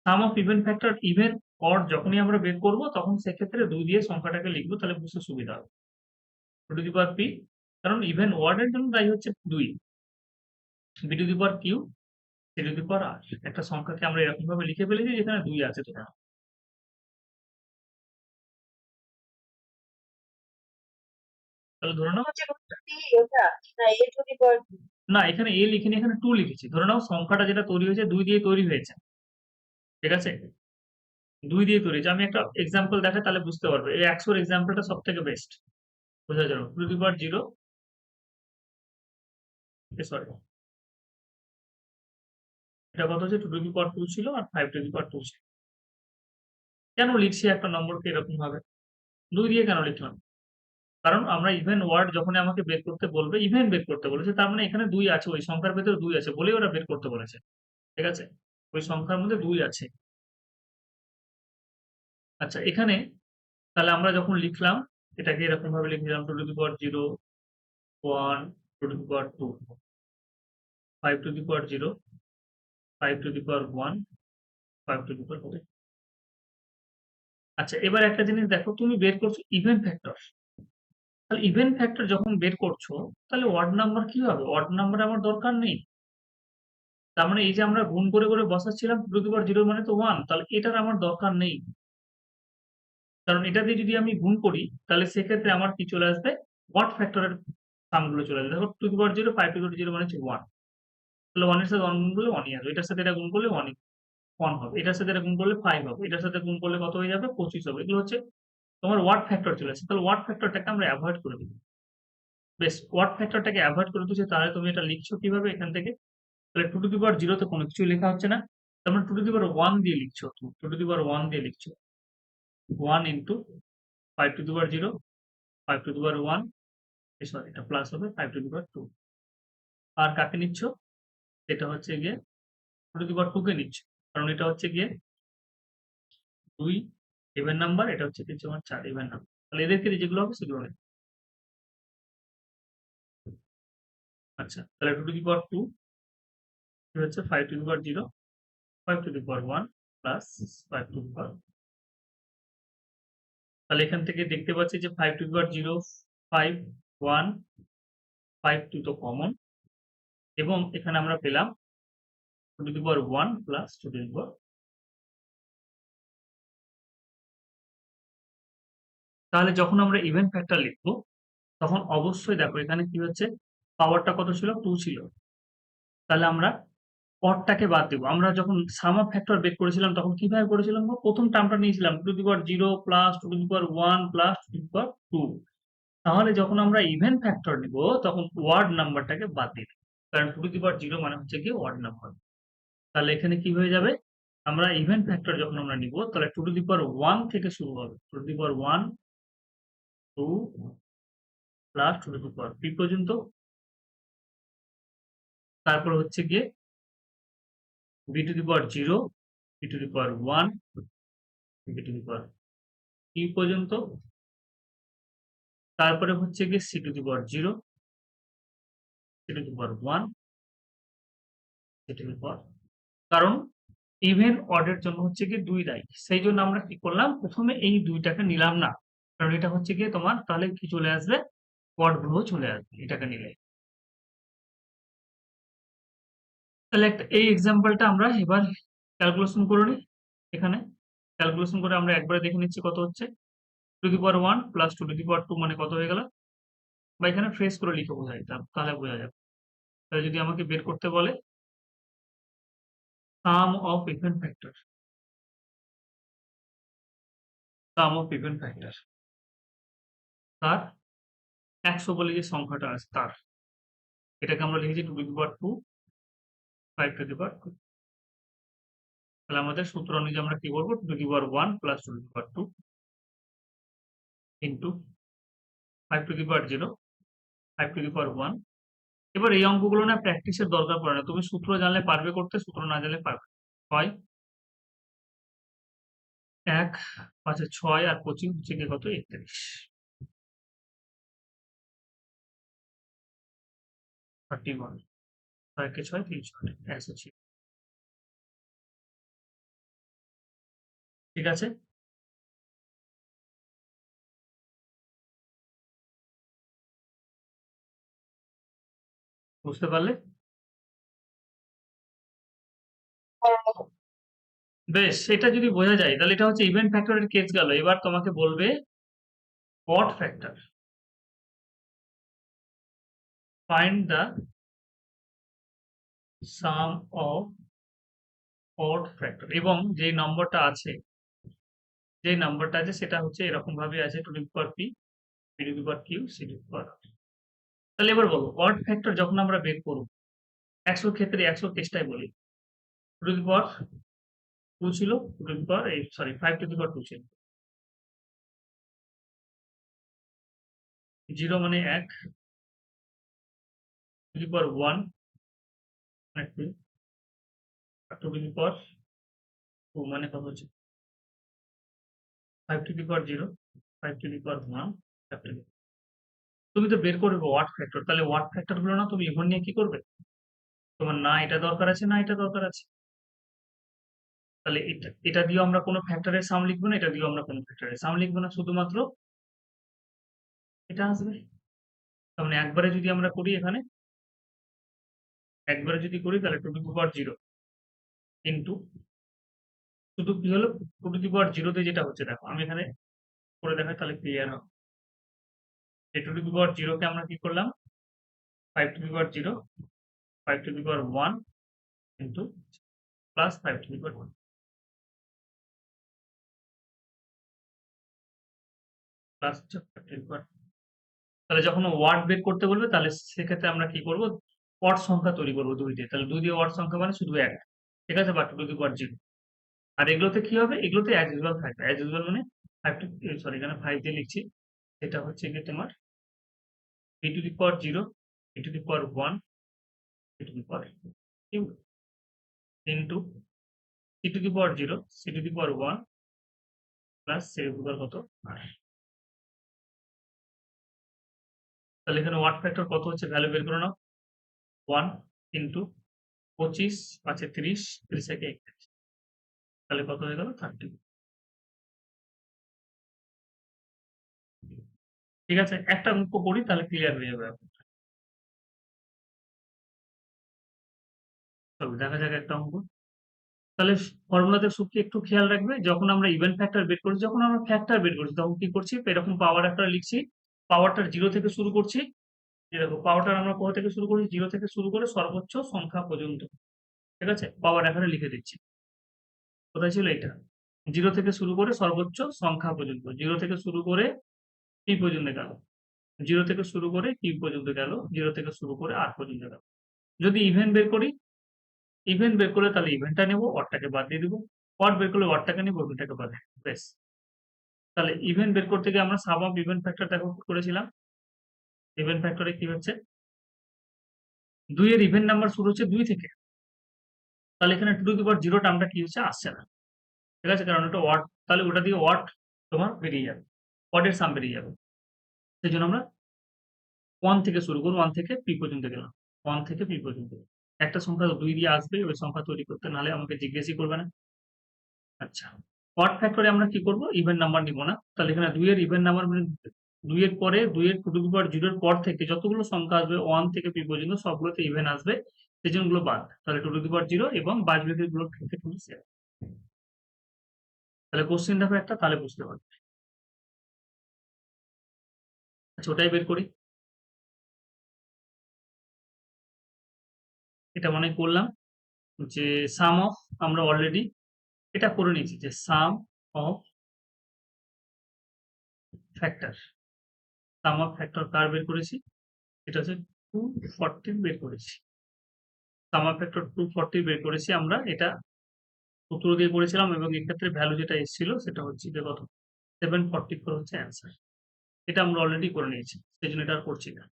sum of even factor even odd যখনই আমরা বের করব তখন সেক্ষেত্রে 2 দিয়ে সংখ্যাটাকে লিখবো, তাহলে বুঝতে সুবিধা হবে। 2 টু দি পাওয়ার p, কারণ ইভেন ওয়ার্ড এর জন্য তাই হচ্ছে 2, b to the power q, c to the power r। একটা সংখ্যাকে আমরা এরকম ভাবে লিখে ফেলেছি যেখানে 2 আছে তো। তাহলে ধরে নাও হচ্ছে কি ওটা না এ টু দি পাওয়ার না, এখানে a লিখিনি, এখানে 2 লিখেছি। ধরে নাও সংখ্যাটা যেটা তৈরি হয়েছে 2 দিয়ে তৈরি হয়েছে। ঠিক আছে? 2 দিয়ে তৈরি হয়েছে। আমি একটা এক্সাম্পল দেখাই তাহলে বুঝতে পারবে। এই 100 এর এক্সাম্পলটা সবথেকে বেস্ট বোঝার জন্য। 2 টু দি পাওয়ার 0 সরি, এটা কত হচ্ছে 2 টু দি পাওয়ার 2 ছিল আর 5 টু দি পাওয়ার 2 ছিল। কেন লিখছি একটা নম্বরকে এরকম ভাবে? 2 দিয়ে কেন লিখলাম? কারণ আমরা ইভেন ওয়ার্ড যখনই আমাকে বের করতে বলবে, ইভেন বের করতে বলেছে, তার মানে এখানে 2 আছে, ওই সংখ্যার ভেতরে 2 আছে বলেই ওরা বের করতে বলেছে। ঠিক আছে? ওই সংখ্যার মধ্যে 2 আছে। আচ্ছা, এখানে তাহলে আমরা যখন লিখলাম এটাকে এরকম ভাবে লিখলাম 2 to the power 0, 1, 2 to the power 2, 5 to the power 0, 5 to the power 1, 5 to the power 2। আচ্ছা, এবার একটা জিনিস দেখো, তুমি বের করছো ইভেন ফ্যাক্টর। তাহলে ইভেন ফ্যাক্টর যখন বের করছো তাহলে অড নাম্বার কি হবে? অড নাম্বার আমার দরকার নেই। তার মানে এই যে আমরা গুণ করে করে বসাচ্ছিলাম 2 টু দি পাওয়ার 0 মানে তো 1, তাহলে এটার আমার দরকার নেই। কারণ এটা দিয়ে যদি আমি গুণ করি তাহলে সেক্ষেত্রে আমার কি চলে আসবে? অড ফ্যাক্টরের সামগুলো চলে আসবে। দেখো 2 to the power 0, 5 to the power 0 মানে হচ্ছে 1। তাহলে 1 এর সাথে 1 গুণ করলে 1 ই আসবে। এটার সাথে এটা গুণ করলে 1 হবে। এটার সাথে এটা গুণ করলে 5 হবে। এটার সাথে গুণ করলে কত হয়ে যাবে? 25 হবে। এগুলো হচ্ছে তোমার ওয়াট ফ্যাক্টর চলে আসছে। তাহলে ওয়াট ফ্যাক্টরটাকে আমরা এভয়েড করে দিই। বেশ, ওয়াট ফ্যাক্টরটাকে এভয়েড করে দিচ্ছি, তাহলে তুমি এটা লিখছো কিভাবে এখান থেকে? তাহলে 2 টু দি পাওয়ার 0 তে কোনো কিছুই লেখা হচ্ছে না। তার মানে 2 টু দি পাওয়ার 1 দিয়ে লিখছো তুমি। 2 টু দি পাওয়ার 1 দিয়ে লিখছো। 1 into 5 to the power 0, 5 to the power 1, sorry এটা প্লাস হবে 5 টু দি পাওয়ার 2। আর কাকে নিচ্ছ? এটা হচ্ছে গিয়ে 2 টু দি পাওয়ার 2 কে নিচ্ছ। কারণ এটা হচ্ছে গিয়ে 2 ইভেন নাম্বার, এটা হচ্ছে কি তোমার 4 ইভেন নাম্বার। তাহলে এদেরকে যেগুলো হবে সেগুলো নেই। আচ্ছা, তাহলে 2 টু দি পাওয়ার 2 হচ্ছে 5 to the power 0, 5 to the power 1 plus 5 to the power. তাহলে এখান থেকে দেখতে পাচ্ছি যে 5 টু দি পাওয়ার 0, 5, 1, 5, 2 তো কমন, এবং এখানে আমরা পেলাম 2 to the power 1 plus 2 to the power. তাহলে যখন আমরা ইভেন ফ্যাক্টর লিখবো তখন অবশ্যই দেখো এখানে কি হচ্ছে, পাওয়ারটা কত ছিল? 2 ছিল। তাহলে আমরা অডটাকে বাদ দেবো। আমরা যখন সাম অফ ফ্যাক্টর বের করেছিলাম তখন কিভাবে করেছিলাম? প্রথম টার্মটা নিয়েছিলাম 2 to the power 0 plus 2 to the power 1 plus 2 to the power 2। তাহলে যখন আমরা ইভেন ফ্যাক্টর নিব তখন ওয়ার্ড নাম্বারটাকে বাদ দিয়ে দেব। কারণ 2 টু দি পাওয়ার 0 মানে হচ্ছে গিয়ে ওয়ার্ড নাম্বার। তাহলে এখানে কি হয়ে যাবে? আমরা ইভেন ফ্যাক্টর যখন আমরা নিব তাহলে 2 টু দি পাওয়ার 1 থেকে শুরু হবে। 2 to the power 1, 2 plus 2 to the power 3 পর্যন্ত। তারপর হচ্ছে গিয়ে b to the power 0, b to the power 1, b to the power 3 পর্যন্ত। তারপরে হচ্ছে গিয়ে c to the power 0, c to the power 1, c to the power. কারণ even অডের জন্য হচ্ছে গিয়ে 2 দায়ী। সেই জন্য আমরা কি করলাম? প্রথমে এই 2টাকে নিলাম না। কারণ এটা হচ্ছে গিয়ে তোমার তাহলে কি চলে আসবে? অড গ্রহ চলে আসবে এটাকে নিলে। তাহলে এই এক্সাম্পলটা আমরা এবার ক্যালকুলেশন করে নিই। এখানে ক্যালকুলেশন করে আমরা একবারে দেখে নিচ্ছি কত হচ্ছে। 2 to the power 1 plus 2 to the power 2 মানে কত হয়ে গেল? বা এখানে ট্রেস করে লিখে বোঝাই, তাহলে বোঝা যাবে। তাহলে যদি আমাকে বের করতে বলে sum of even factor, sum of even factor তার 100 বলে যে সংখ্যাটা আছে তার, এটাকে আমরা লিখেছি 2 to the power 2, 5 to the power 2। তাহলে আমাদের সূত্র অনুযায়ী আমরা কি বলবো? 2 to the power 1 plus 2 to the power 2 into 5 to the power 0, 5 to the power 1। এবার এই অঙ্কগুলো না প্র্যাকটিসের দরকার পড়ে না। তুমি সূত্র জানলে পারবে করতে, সূত্র না জানলে পারবে। 6, 1, 5 6 আর 25 হচ্ছে গিয়ে কত? 31। 31, 6 কে 6 306, 106। ঠিক আছে? বুঝতে পারলে? বেশ, সেটা যদি বোঝা যায় তাহলে এটা হচ্ছে ইভেন ফ্যাক্টরের কেস গেল। এবার তোমাকে বলবে odd factor. Find the sum of odd factor এবং যে নম্বরটা আছে সেটা হচ্ছে এরকম ভাবে আছে to the power P, P to the power Q, C to the power R. তাহলে এবার বলো অড ফ্যাক্টর যখন আমরা বের করব 100 ক্ষেত্রে 100 কেসটাই বলি টু দি পাওয়ার 2 ছিল, টু দি পাওয়ার এই সরি 5 টু দি পাওয়ার 2 ছিল। 0 মানে 1, টু দি পাওয়ার 1 মানে 2, আর টু দি পাওয়ার 2 মানে কত হচ্ছে 5 to the power 0, 5 to the power 1, 5 to দি। তুমি তো বের করবে ওয়াট ফ্যাক্টর, তাহলে ওয়াট ফ্যাক্টর গুলো না তুমি ইভেন নিয়ে কি করবে? তোমার না এটা দরকার আছে না এটা দরকার আছে। তাহলে এটা দিয়েও আমরা কোনো ফ্যাক্টরের সাম লিখবো না, এটা দিয়েও আমরা কোনো ফ্যাক্টরের সাম লিখবো না, শুধুমাত্র এটা আসবে। তার মানে একবারে যদি আমরা করি এখানে, একবারে যদি করি তাহলে two to the power 0 into শুধু কি হলো টু টু দি পাওয়ার 0 তে যেটা হচ্ছে দেখো আমি এখানে করে দেখাই তাহলে ক্লিয়ার হবে। এই টু টু দি পাওয়ার 0 কে আমরা কি করলাম 5 to the power 0, 5 to the power 1 into plus 5 to the power 1 plus 5 to the power. তাহলে যখন ওয়ার্ড বের করতে বলবে তাহলে সেক্ষেত্রে আমরা কি করব অড সংখ্যা তৈরি করবো 2 দিয়ে। তাহলে 2 দিয়ে অড সংখ্যা মানে শুধু 1, ঠিক আছে, বা টু টু দি পাওয়ার 0। আর এগুলোতে কি হবে, এগুলোতে অ্যাজ ইউজুয়াল থাকবে। অ্যাজ ইউজুয়াল মানে 5 টু সরি এখানে 5 দিয়ে লিখছি, এটা হচ্ছে গিয়ে তোমার B to the power 0, B to the power 1, B to the power Q into C to the power 0, C to the power 1 plus C to the power কত R. তাহলে এখানে ওয়াট ফ্যাক্টর কত হচ্ছে ভ্যালু বের করে নাও 1 into 25 5 30, 30 থেকে 31, তাহলে কত হয়ে গেল 30। ঠিক আছে, একটা অঙ্ক করি তাহলে ক্লিয়ার হয়ে যাবে। তবে দেখা যাক একটা অঙ্ক। তাহলে ফর্মুলাতে সূত্রে একটু খেয়াল রাখবে যখন আমরা ইভেন ফ্যাক্টর বের করছি, যখন আমরা ফ্যাক্টর বের করছি তখন কি করছি এরকম পাওয়ার একটা লিখছি, পাওয়ারটার 0 থেকে শুরু করছি। এই দেখো পাওয়ারটার আমরা কোথা থেকে শুরু করছি 0 থেকে শুরু করে সর্বোচ্চ সংখ্যা পর্যন্ত, ঠিক আছে, পাওয়ার এখানে লিখে দিচ্ছি। কোথায় ছিল এটা 0 থেকে শুরু করে সর্বোচ্চ সংখ্যা পর্যন্ত, 0 থেকে শুরু করে পি পর্যন্ত গেল, 0 থেকে শুরু করে কিউ পর্যন্ত গেল, 0 থেকে শুরু করে আর পর্যন্ত গেল। যদি ইভেন বের করি, ইভেন বের করলে তাহলে ইভেনটা নেবো, অডটাকে বাদ দিয়ে দিব, অড বের করলে অডটাকে নেবো, ইভেনটাকে বাদ দিয়ে দেবো। বেশ। তাহলে ইভেন বের করতে গিয়ে আমরা সাম অফ ইভেন ফ্যাক্টর দেখো কি করেছিলাম। ইভেন ফ্যাক্টরে কি হচ্ছে 2 এর ইভেন নাম্বার শুরু হচ্ছে 2 থেকে, তাহলে এখানে টু টু দি পাওয়ার 0 টার্মটা কি হচ্ছে আসছে না, ঠিক আছে, কারণ এটা ওয়াট, তাহলে ওটা দিয়ে ওয়াট তোমার বেরিয়ে যাবে, ওয়াটের সাম বেরিয়ে যাবে। সেই জন্য আমরা 1 থেকে শুরু করবো, 1 থেকে পি পর্যন্ত গেলাম, 1 থেকে পি পর্যন্ত। একটা সংখ্যা 2 দিয়ে আসবে ওই সংখ্যা তৈরি করতে, নাহলে আমাকে জিজ্ঞেসই করবে না। আচ্ছা, অড ফ্যাক্টরে আমরা কি করব ইভেন নাম্বার নিব না, তাহলে এখানে 2 এর ইভেন নাম্বার মানে 2 এর পরে 2 এর টু টু দি পাওয়ার 0 এর পর থেকে যতগুলো সংখ্যা আসবে 1 থেকে পি পর্যন্ত সবগুলোতে ইভেন আসবে, সেজন্য গুলো বাদ। তাহলে টু টু দি পাওয়ার 0 এবং বাদ-বাকি গুলো থেকে তুমি সেভ। তাহলে কোশ্চেন দেখো একটা, তাহলে বুঝতে পারবে। আচ্ছা ওটাই বের করি। এটা মনে করলাম যে সাম অফ, আমরা অলরেডি এটা করে নিয়েছি যে sum of factor, sum of factor কার বের করেছি, এটা হচ্ছে 240 বের করেছি। সাম অফ ফ্যাক্টর 240 বের করেছি আমরা, এটা সূত্র দিয়ে করেছিলাম এবং এক্ষেত্রে ভ্যালু যেটা এসেছিল সেটা হচ্ছে যে কত 744 হচ্ছে অ্যান্সার। এটা আমরা অলরেডি করে নিয়েছি, সেই জন্য এটা আর করছি না।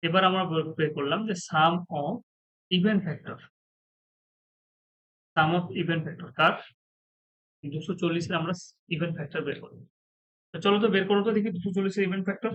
এবার আমরা বের করলাম যে sum of even factor, sum of even factor কার 240 এর আমরা ইভেন ফ্যাক্টর বের করবো। তো চলো তো বের করো তো দেখি 240 এর ইভেন ফ্যাক্টর।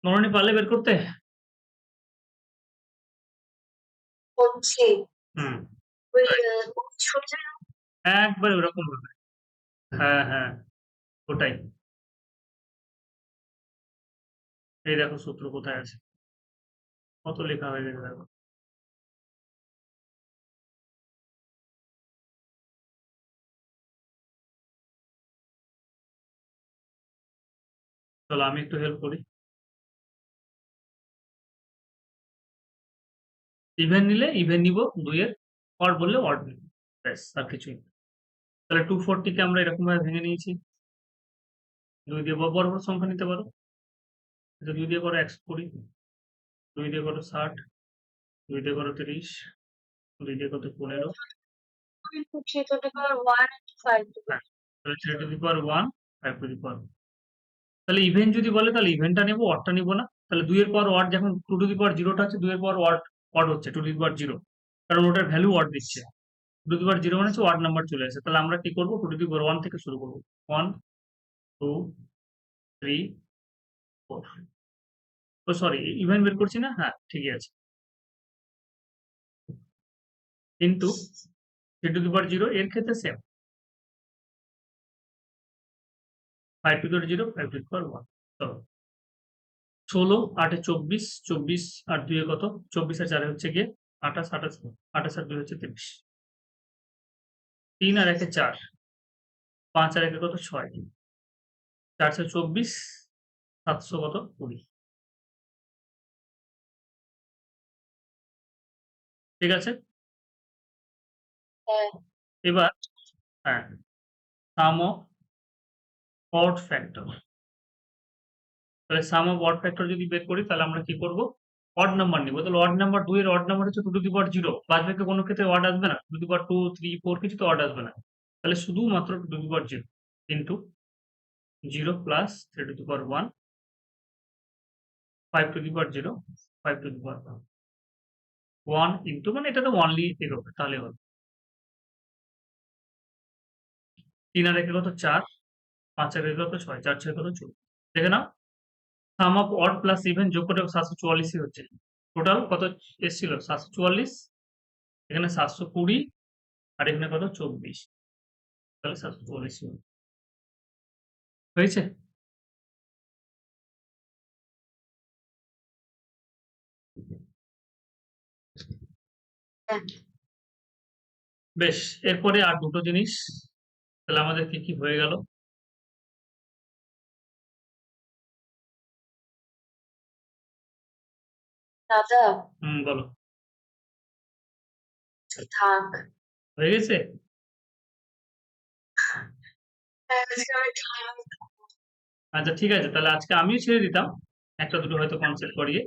নরনি পারলে বের করতে? বুঝছি। হুম, ওই রাইট। সূর্যের একবারে ওরকম ভাবে। হ্যাঁ, হ্যাঁ, ওটাই। এই দেখো সূত্র কোথায় আছে। কত লেখা হয়ে গেছে দেখো। চলো আমি একটু হেল্প করি। ইভেন নিলে ইভেন নিব, 2 এর অড বললে অড নিব। ব্যাস আর কিছুই না। তাহলে 240 কে আমরা এরকম ভাবে ভেঙে নিয়েছি। 2 দিয়ে বড় বড় সংখ্যা নিতে পারো। আচ্ছা 2 দিয়ে করো 120, 2 দিয়ে করো 60, 2 দিয়ে করো 30, 2 দিয়ে কত 15। 3 to the power 1 into 5 to the হ্যাঁ, তাহলে 3 two the power 1, 5 to the power. তাহলে ইভেন যদি বলে তাহলে ইভেনটা নেবো, অডটা নিব না। তাহলে 2 এর পাওয়ার অড যখন 2 টু দি পাওয়ার 0 টা আছে, 2 এর পাওয়ার অড অড হচ্ছে 2 টু দি পাওয়ার 0, কারণ ওটার ভ্যালু অড দিচ্ছে। 2 টু দি পাওয়ার 0 মানে হচ্ছে অড নাম্বার চলে আসে। তাহলে আমরা কি করব, 2 টু দি পাওয়ার 1 থেকে শুরু করব। 1, 2, 3, 4। ও সরি, ইভেন বের করছি না? হ্যাঁ, ঠিকই আছে। কিন্তু 3 টু দি পাওয়ার 0 এর ক্ষেত্রে same. 5 to the power 0, 5 to the power 1। চলো 16, 8 এ 24, 24 আর 2 এ কত? 24 আর 4 এ হচ্ছে গিয়ে 28, 28, 28 আর 2 হচ্ছে 30। 3 আর 1 এ 4, 5 আর 1 এ কত? 6, 424, 700 কত? 20। ঠিক আছে? হ্যাঁ। এবার হ্যাঁ, সাম অফ অড ফ্যাক্টর। তাহলে সাম অফ অড ফ্যাক্টর যদি বের করি তাহলে আমরা কি করব? অড নাম্বার নিব। তাহলে অড নাম্বার 2 এর অড নাম্বার হচ্ছে 2 টু দি পাওয়ার 0। বাদ বাকি কোনো ক্ষেত্রে অড আসবে না। 2 টু দি পাওয়ার 2, 3, 4 কিছুতে অড আসবে না। তাহলে শুধুমাত্র 2 to the power 0 into 0 plus 3 two the power 1, 5 to the power 0, 5 to the power 1 into, মানে এটাতে ওনলি এগোবে তাহলে হবে। 3 আর 1 এ কত? 4, 5 আর 1 এ কত? 6, 4 6 কত? 24। দেখে নাও, সাম অফ অড প্লাস ইভেন যোগ করে 744 ই হচ্ছে। টোটাল কত এসেছিল? 744, এখানে 720 আর এখানে কত? 24। তাহলে 744 হয়েছে। হ্যাঁ। বেশ, এরপরে আর দুটো জিনিস। তাহলে আমাদের কি কি হয়ে গেল? দাদা বলো। থাক। হয়ে গেছে? হ্যাঁ, আজকে আমি থাক। আচ্ছা ঠিক আছে, তাহলে আজকে আমিও ছেড়ে দিতাম একটা দুটো হয়তো কনসেপ্ট করিয়ে।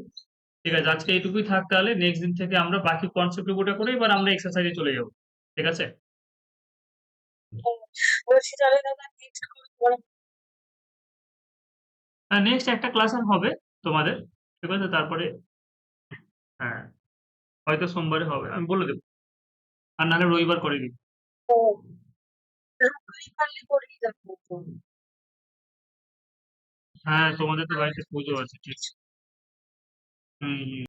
ঠিক আছে, আজকে এইটুকুই থাক। তাহলে নেক্সট দিন থেকে আমরা বাকি কনসেপ্ট গুলো করে এবার আমরা এক্সারসাইজে চলে যাবো। ঠিক আছে? বলছি তাহলে দাদা নেক্সট পরে হ্যাঁ, নেক্সট একটা ক্লাস আর হবে তোমাদের। ঠিক আছে, তারপরে হ্যাঁ, হয়তো সোমবারে হবে, আমি বলে দেবো। আর নাহলে রবিবার করে দিই। রবিবারে করেই যাবো তো। হ্যাঁ, তোমাদের তো বাড়িতে পুজো আছে, ঠিক। হুম হুম।